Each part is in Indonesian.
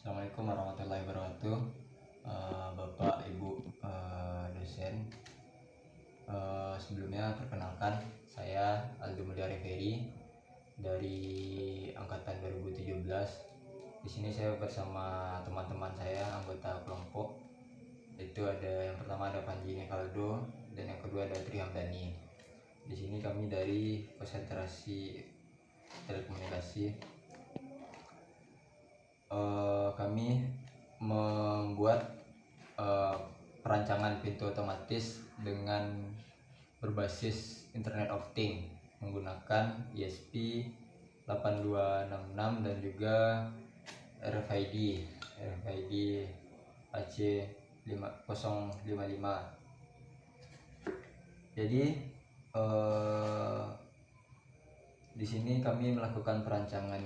Assalamualaikum warahmatullahi wabarakatuh. Bapak, Ibu, dosen. Sebelumnya perkenalkan, saya Aldo Mulyari Ferry dari angkatan 2017. Di sini saya bersama teman-teman saya, anggota kelompok. Itu yang pertama ada Panji Nevaldo dan yang kedua ada Tri Hamdani. Di sini kami dari konsentrasi telekomunikasi. Kami membuat perancangan pintu otomatis dengan berbasis Internet of Things menggunakan ESP8266 dan juga RFID AC055. Jadi di sini kami melakukan perancangan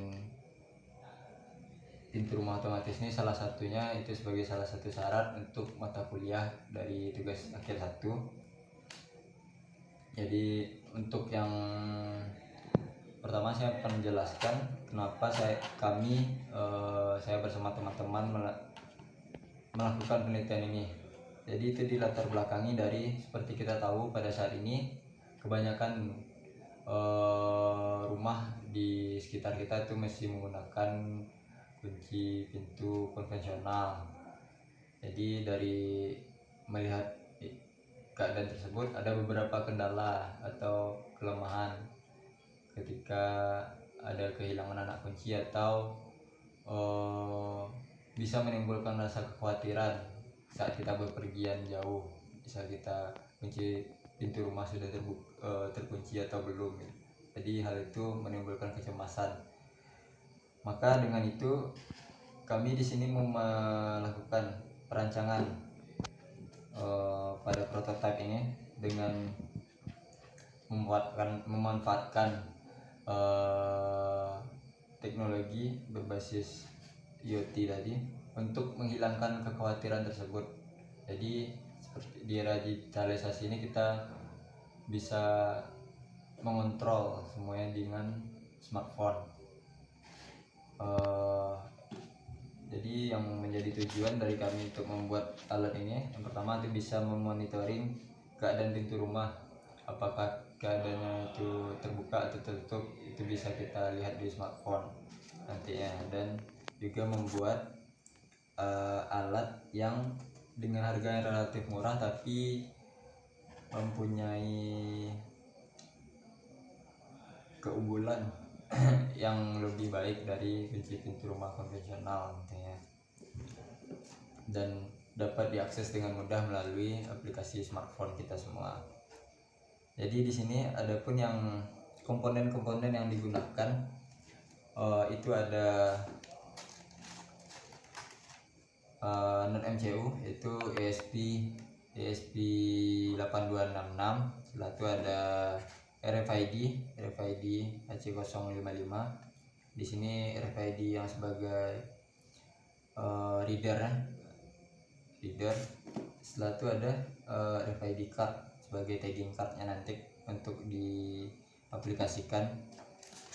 pintu rumah otomatis ini, salah satunya itu sebagai salah satu syarat untuk mata kuliah dari tugas akhir 1. Jadi untuk yang pertama saya akan menjelaskan kenapa saya bersama teman-teman melakukan penelitian ini. Jadi itu dilatar belakangi dari seperti kita tahu pada saat ini kebanyakan rumah di sekitar kita itu masih menggunakan kunci pintu konvensional. Jadi dari melihat keadaan tersebut ada beberapa kendala atau kelemahan ketika ada kehilangan anak kunci atau bisa menimbulkan rasa kekhawatiran saat kita bepergian jauh. Bisa kita kunci pintu rumah sudah terkunci atau belum. Jadi hal itu menimbulkan kecemasan. Maka dengan itu kami di sini melakukan perancangan pada prototipe ini dengan memanfaatkan teknologi berbasis IoT tadi untuk menghilangkan kekhawatiran tersebut. Jadi seperti di era digitalisasi ini kita bisa mengontrol semuanya dengan smartphone. Jadi yang menjadi tujuan dari kami untuk membuat alat ini, yang pertama itu bisa memonitoring keadaan pintu rumah, apakah keadaannya itu terbuka atau tertutup, itu bisa kita lihat di smartphone nantinya. Dan juga membuat alat yang dengan harga yang relatif murah tapi mempunyai keunggulan yang lebih baik dari kunci pintu rumah konvensional nantinya, dan dapat diakses dengan mudah melalui aplikasi smartphone kita semua. Jadi di sini adapun yang komponen-komponen yang digunakan itu ada non MCU itu ESP8266. Setelah itu ada RFID AC055. Di sini RFID yang sebagai reader. Setelah itu ada RFID card sebagai tagging cardnya nanti untuk diaplikasikan.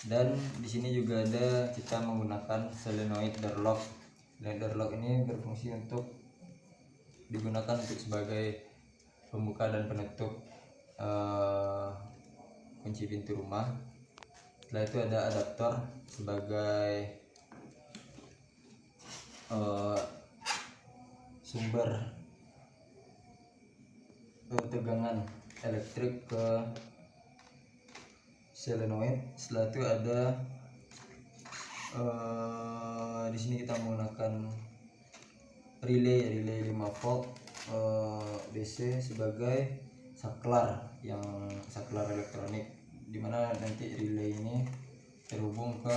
Dan di sini juga ada kita menggunakan solenoid door lock. Door lock ini berfungsi untuk digunakan untuk sebagai pembuka dan penutup kunci pintu rumah. Setelah itu ada adaptor sebagai sumber tegangan elektrik ke solenoid. Setelah itu ada di sini kita menggunakan relay 5 volt DC sebagai saklar elektronik, dimana nanti relay ini terhubung ke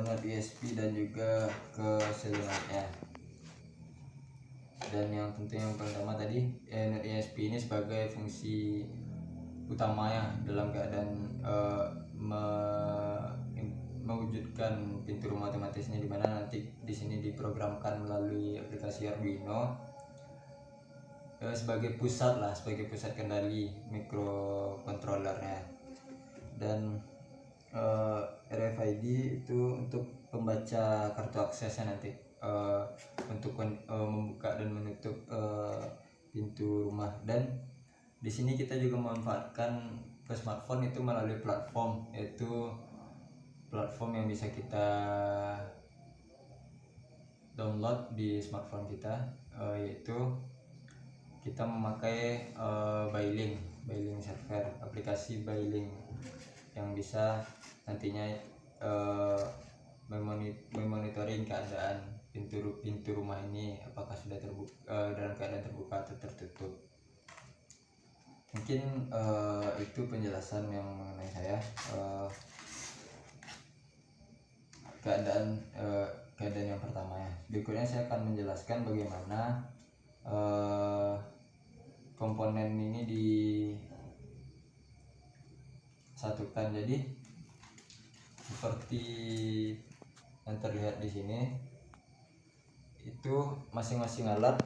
node ESP dan juga ke solenoidnya. Dan yang tentu yang pertama tadi node ESP ini sebagai fungsi utamanya dalam keadaan mewujudkan pintu rumah otomatis ini, dimana nanti di sini diprogramkan melalui aplikasi Arduino sebagai pusat kendali microcontrollernya. Dan RFID RFID itu untuk pembaca kartu aksesnya nanti, untuk membuka dan menutup pintu rumah. Dan di sini kita juga memanfaatkan ke smartphone itu melalui platform, yaitu platform yang bisa kita download di smartphone kita, yaitu kita memakai Bylink server, aplikasi Bylink yang bisa nantinya memonitoring keadaan pintu rumah ini apakah sudah terbuka, dalam keadaan terbuka atau tertutup. Mungkin itu penjelasan yang mengenai saya, keadaan yang pertama ya. Berikutnya saya akan menjelaskan bagaimana komponen ini disatukan. Jadi seperti yang terlihat di sini, itu masing-masing alat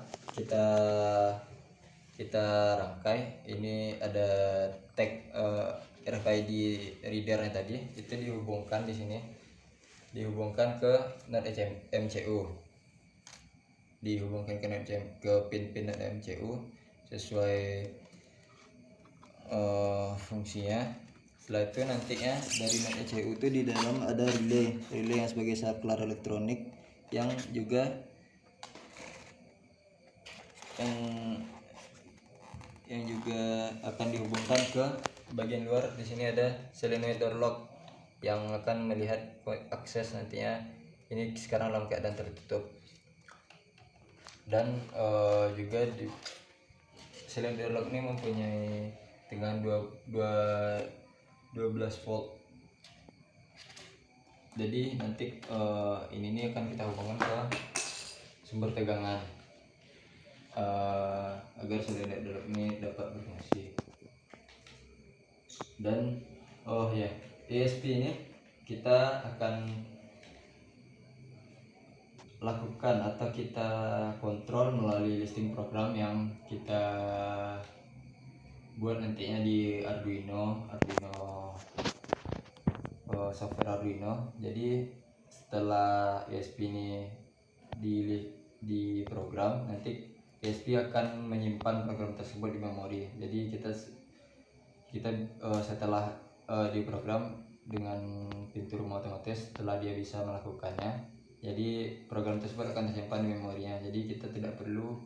kita rangkai. Ini ada tag RFID readernya tadi, itu dihubungkan di sini, dihubungkan ke NAT MCU, dihubungkan ke pin NAT MCU sesuai fungsinya. Setelah itu nantinya dari NAT MCU itu di dalam ada relay yang sebagai saklar elektronik yang juga akan dihubungkan ke bagian luar. Di sini ada solenoid door lock yang akan melihat akses nantinya. Ini sekarang dalam keadaan tertutup. Dan juga di solenoid door lock ini mempunyai tegangan 12 volt. Jadi nanti ini akan kita hubungkan ke sumber tegangan agar solenoid door lock ini dapat berfungsi. Dan ESP ini kita akan lakukan atau kita kontrol melalui listing program yang kita buat nantinya di Arduino software Arduino. Jadi setelah ESP ini di program, nanti ESP akan menyimpan program tersebut di memori. Jadi kita setelah diprogram dengan pintu rumah otomatis, setelah dia bisa melakukannya, jadi program tersebut akan tersimpan di memorinya. Jadi kita tidak perlu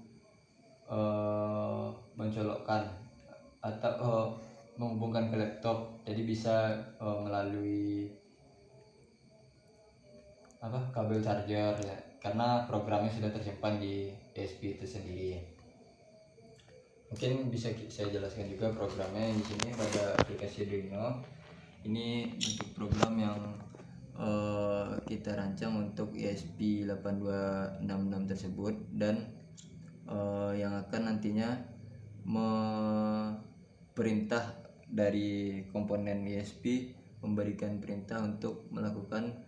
mencolokkan atau menghubungkan ke laptop. Jadi bisa melalui kabel charger ya, karena programnya sudah tersimpan di ESP itu sendiri. Mungkin bisa saya jelaskan juga programnya. Di sini pada aplikasi Arduino ini untuk program yang kita rancang untuk ESP8266 tersebut, dan yang akan nantinya perintah dari komponen ESP memberikan perintah untuk melakukan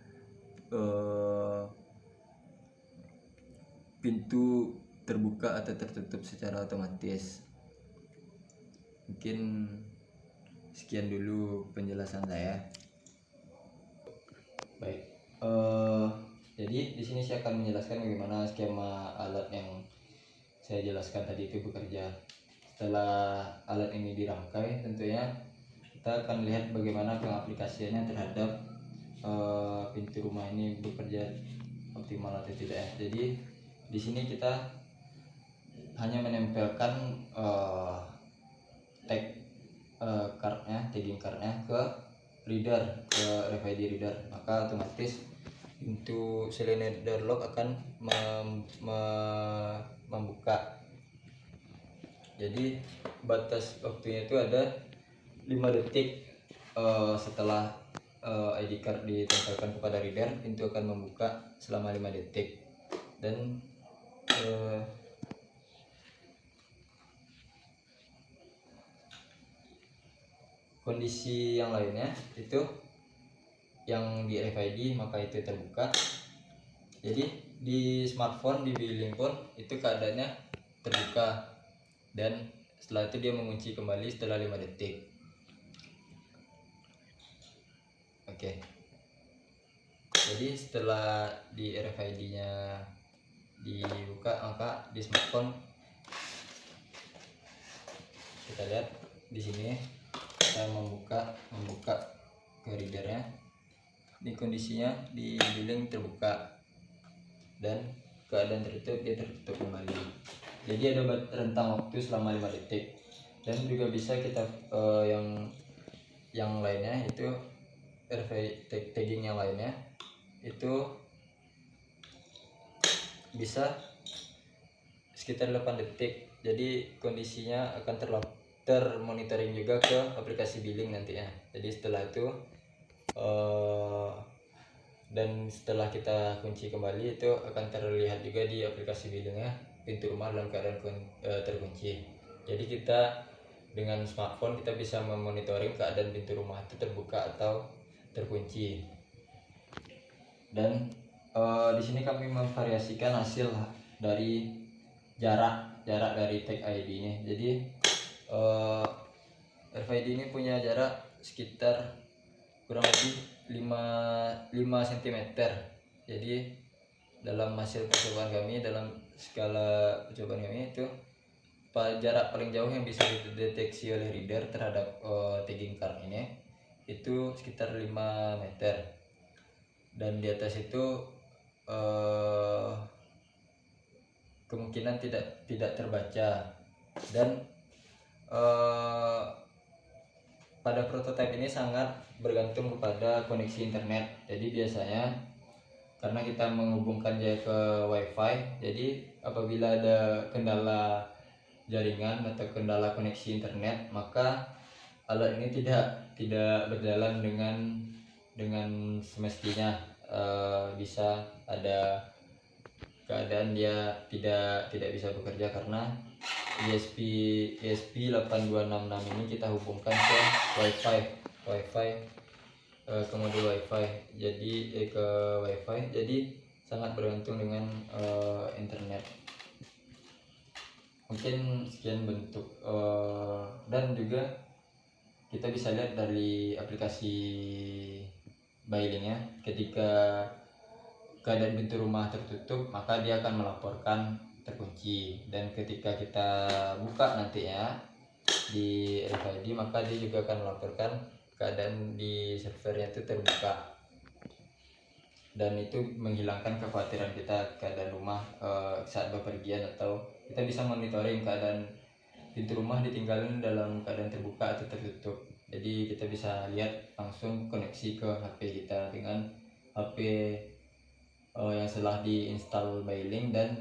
pintu terbuka atau tertutup secara otomatis. Mungkin sekian dulu penjelasan saya. Baik, jadi di sini saya akan menjelaskan bagaimana skema alat yang saya jelaskan tadi itu bekerja. Setelah alat ini dirangkai, tentunya kita akan lihat bagaimana pengaplikasiannya terhadap pintu rumah ini bekerja optimal atau tidak. Jadi di sini kita hanya menempelkan tagging cardnya ke reader, ke RFID reader, maka otomatis pintu solenoid door lock akan membuka. Jadi batas waktunya itu ada 5 detik setelah ID card ditempelkan kepada reader, pintu akan membuka selama 5 detik. Dan kondisi yang lainnya itu yang di RFID maka itu terbuka. Jadi di smartphone, di Bylink pun itu keadaannya terbuka, dan setelah itu dia mengunci kembali setelah 5 detik. Oke. Jadi setelah di RFID-nya dibuka, maka di smartphone kita lihat di sini saya membuka ke readernya. Di kondisinya di billing terbuka dan keadaan tertutup, dia tertutup kembali. Jadi ada rentang waktu selama 5 detik. Dan juga bisa kita yang lainnya itu RFID tagging yang lainnya itu bisa sekitar 8 detik. Jadi kondisinya akan termonitoring juga ke aplikasi billing nantinya. Jadi setelah itu dan setelah kita kunci kembali, itu akan terlihat juga di aplikasi billingnya pintu rumah dalam keadaan terkunci. Jadi kita dengan smartphone kita bisa memonitoring keadaan pintu rumah itu terbuka atau terkunci. Dan di sini kami memvariasikan hasil dari jarak dari tag ID ini. Jadi RFID ini punya jarak sekitar kurang lebih 5 cm. Jadi dalam hasil percobaan kami, dalam skala percobaan kami itu jarak paling jauh yang bisa dideteksi oleh reader terhadap tagging card ini itu sekitar 5 meter. Dan di atas itu kemungkinan tidak terbaca. Dan pada prototipe ini sangat bergantung kepada koneksi internet. Jadi biasanya karena kita menghubungkannya ke WiFi, jadi apabila ada kendala jaringan atau kendala koneksi internet, maka alat ini tidak berjalan dengan semestinya. Bisa ada keadaan dia tidak bisa bekerja karena ESP8266 ini kita hubungkan ke WiFi ke modul WiFi. Jadi ke WiFi, jadi sangat bergantung dengan internet. Mungkin sekian bentuk dan juga kita bisa lihat dari aplikasi Bailingnya, ketika keadaan pintu rumah tertutup maka dia akan melaporkan terkunci, dan ketika kita buka nantinya di RFID maka dia juga akan melaporkan keadaan di servernya itu terbuka. Dan itu menghilangkan kekhawatiran kita keadaan rumah saat bepergian, atau kita bisa monitoring keadaan pintu rumah ditinggalin dalam keadaan terbuka atau tertutup. Jadi kita bisa lihat langsung koneksi ke HP kita dengan HP yang setelah diinstal Bailing dan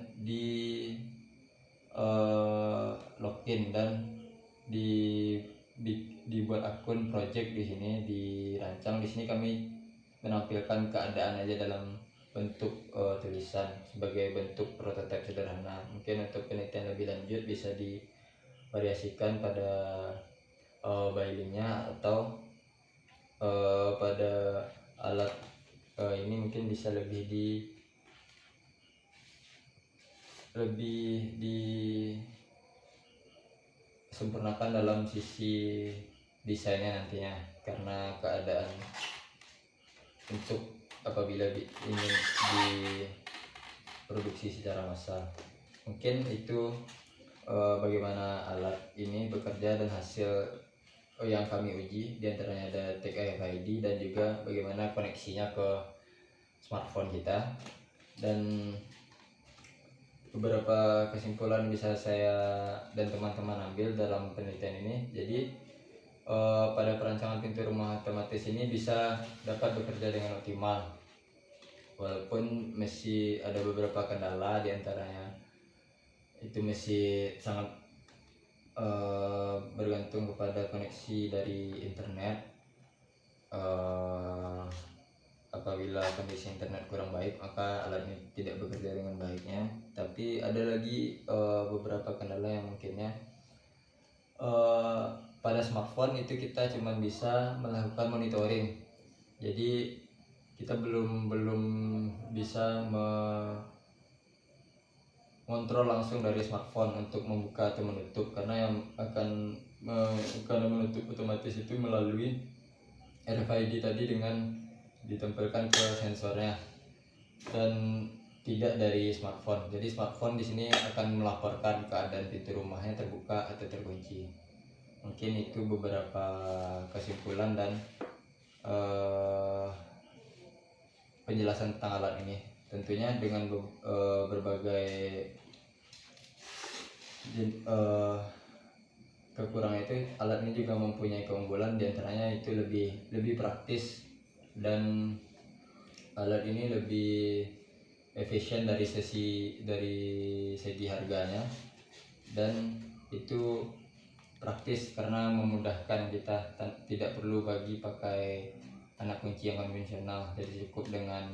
login dan dibuat akun project. Di sini dirancang, di sini kami menampilkan keadaan aja dalam bentuk tulisan sebagai bentuk prototipe sederhana. Mungkin untuk penelitian lebih lanjut bisa divariasikan pada Bailingnya atau pada alat ini mungkin bisa lebih disempurnakan dalam sisi desainnya nantinya, karena keadaan untuk apabila ingin diproduksi secara massal. Mungkin itu bagaimana alat ini bekerja dan hasil yang kami uji. Diantaranya ada tag RFID dan juga bagaimana koneksinya ke smartphone kita, dan beberapa kesimpulan bisa saya dan teman-teman ambil dalam penelitian ini. Jadi pada perancangan pintu rumah otomatis ini bisa dapat bekerja dengan optimal, walaupun masih ada beberapa kendala. Diantaranya itu masih sangat bergantung kepada koneksi dari internet. Apabila kondisi internet kurang baik maka alat ini tidak bekerja dengan baiknya. Tapi ada lagi beberapa kendala yang mungkinnya pada smartphone itu kita cuma bisa melakukan monitoring. Jadi kita belum bisa mengontrol langsung dari smartphone untuk membuka atau menutup, karena yang akan menutup otomatis itu melalui RFID tadi dengan ditempelkan ke sensornya dan tidak dari smartphone. Jadi smartphone di sini akan melaporkan keadaan pintu rumahnya terbuka atau terkunci. Mungkin itu beberapa kesimpulan dan penjelasan tentang alat ini. Tentunya dengan berbagai kekurangan itu, alat ini juga mempunyai keunggulan, diantaranya itu lebih praktis, dan alat ini lebih efisien dari segi harganya, dan itu praktis karena memudahkan kita, tidak perlu pakai anak kunci yang konvensional. Jadi cukup dengan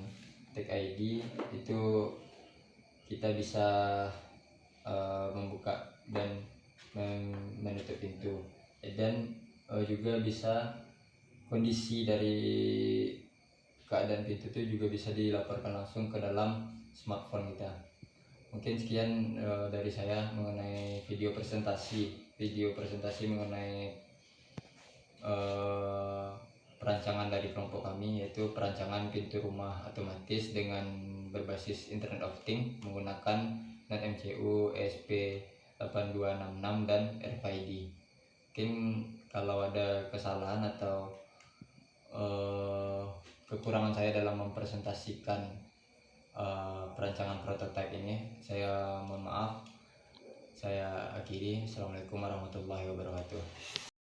Tag ID itu kita bisa membuka dan menutup pintu, dan juga bisa kondisi dari keadaan pintu itu juga bisa dilaporkan langsung ke dalam smartphone kita. Mungkin sekian dari saya mengenai video presentasi mengenai perancangan dari kelompok kami, yaitu perancangan pintu rumah otomatis dengan berbasis Internet of Things menggunakan NET-MCU ESP8266 dan RFID. Mungkin kalau ada kesalahan atau kekurangan saya dalam mempresentasikan perancangan prototipe ini, saya mohon maaf. Saya akhiri. Assalamualaikum warahmatullahi wabarakatuh.